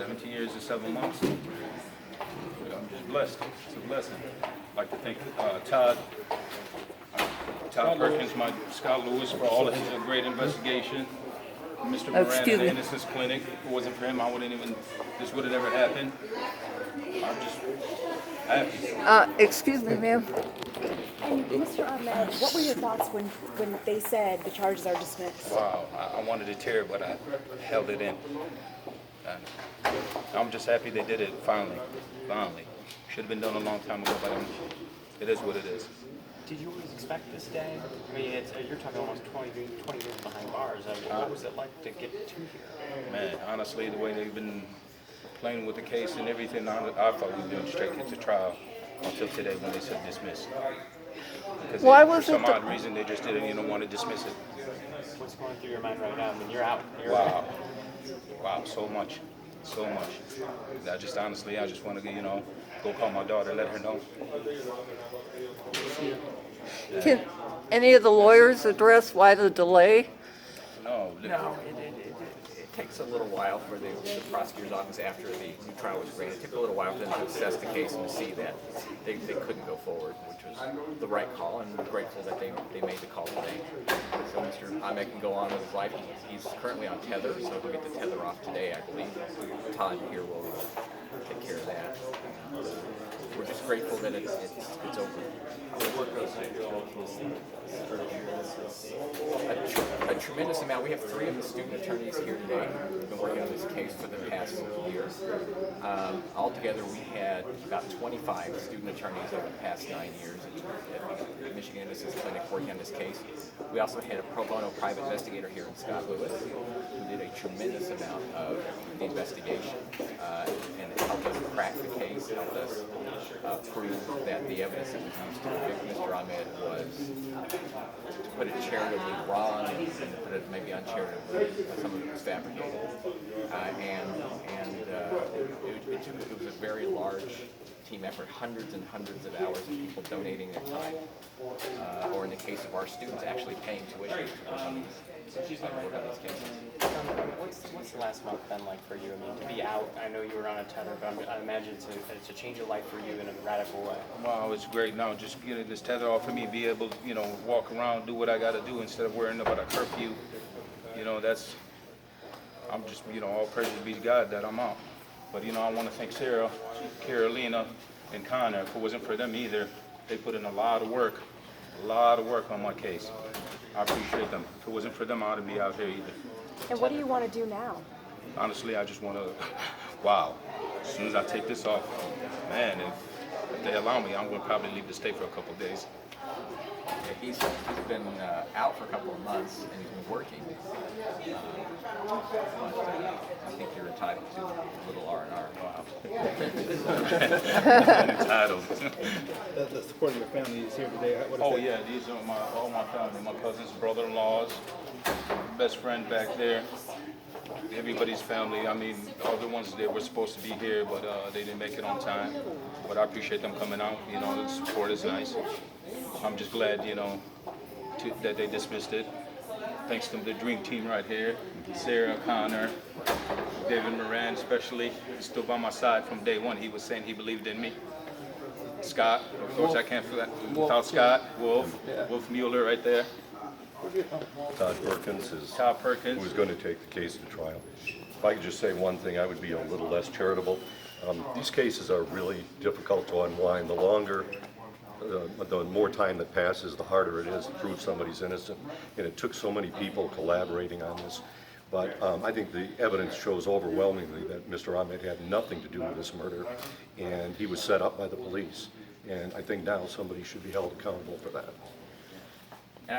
17 years and 7 months. I'm just blessed. It's a blessing. I'd like to thank Todd Perkins, Scott Lewis for all of his great investigation. Mr. Moran at the Innocence Clinic. If it wasn't for him, this would have never happened. I'm just happy. Excuse me, ma'am. And Mr. Ahmed, what were your thoughts when they said the charges are dismissed? Wow, I wanted to tear, but I held it in. And I'm just happy they did it finally. Finally. Should have been done a long time ago, but it is what it is. Did you always expect this day? I mean, you're talking almost 20 years behind bars. I mean, what was it like to get to here? Man, honestly, the way they've been playing with the case and everything, I thought we were going straight into trial until today when they said dismiss. Because for some odd reason, they just didn't want to dismiss it. What's going through your mind right now? I mean, you're out. Wow. Wow, so much. So much. I just want to, go call my daughter, let her know. Can any of the lawyers address why the delay? No. No, it takes a little while for the prosecutor's office after the new trial was granted. It took a little while for them to assess the case and to see that they couldn't go forward, which was the right call, and we're grateful that they made the call today. So Mr. Ahmed can go on with his life. He's currently on tether, so he'll get the tether off today, I believe. Todd here will take care of that. We're just grateful that it's over. A tremendous amount. We have 3 of the student attorneys here today who've been working on this case for the past year. Altogether, we had about 25 student attorneys over the past 9 years at Michigan Innocence Clinic working on this case. We also had a pro bono private investigator here in Scott Lewis who did a tremendous amount of the investigation and helped us crack the case, helped us prove that the evidence that was used to convict Mr. Ahmed was, to put it charitably, wrong, and to put it maybe uncharitably, some of it was fabricated. It was a very large team effort, hundreds and hundreds of hours of people donating their time, or in the case of our students, actually paying tuition for some of these work on these cases. What's the last month been like for you? I mean, to be out, I know you were on a tether, but I imagine it's a change of life for you in a radical way. Wow, it's great now. Just getting this tether off of me, be able to, walk around, do what I got to do instead of worrying about a curfew. I'm just, all praises be to God that I'm out. But, I want to thank Sarah, Carolina, and Connor. If it wasn't for them either, they put in a lot of work on my case. I appreciate them. If it wasn't for them, I wouldn't be out here either. And what do you want to do now? Honestly, I just want to, as soon as I take this off, man, if they allow me, I'm going to probably leave the state for a couple of days. Yeah, he's been out for a couple of months and he's been working. I think you're entitled to a little R&R. Wow. Entitled. The support of your family is here today. Yeah, these are all my family, my cousins, brother-in-laws, best friend back there. Everybody's family. I mean, all the ones that were supposed to be here, but they didn't make it on time. But I appreciate them coming out. The support is nice. I'm just glad, that they dismissed it. Thanks to the dream team right here, Sarah, Connor, David Moran especially. He's still by my side from day one. He was saying he believed in me. Scott, of course, I can't forget without Scott. Wolf Mueller right there. Todd Perkins is Todd Perkins. who's going to take the case to trial. If I could just say one thing, I would be a little less charitable. These cases are really difficult to unwind. The more time that passes, the harder it is to prove somebody's innocent. And it took so many people collaborating on this. But I think the evidence shows overwhelmingly that Mr. Ahmed had nothing to do with this murder, and he was set up by the police. And I think now somebody should be held accountable for that. And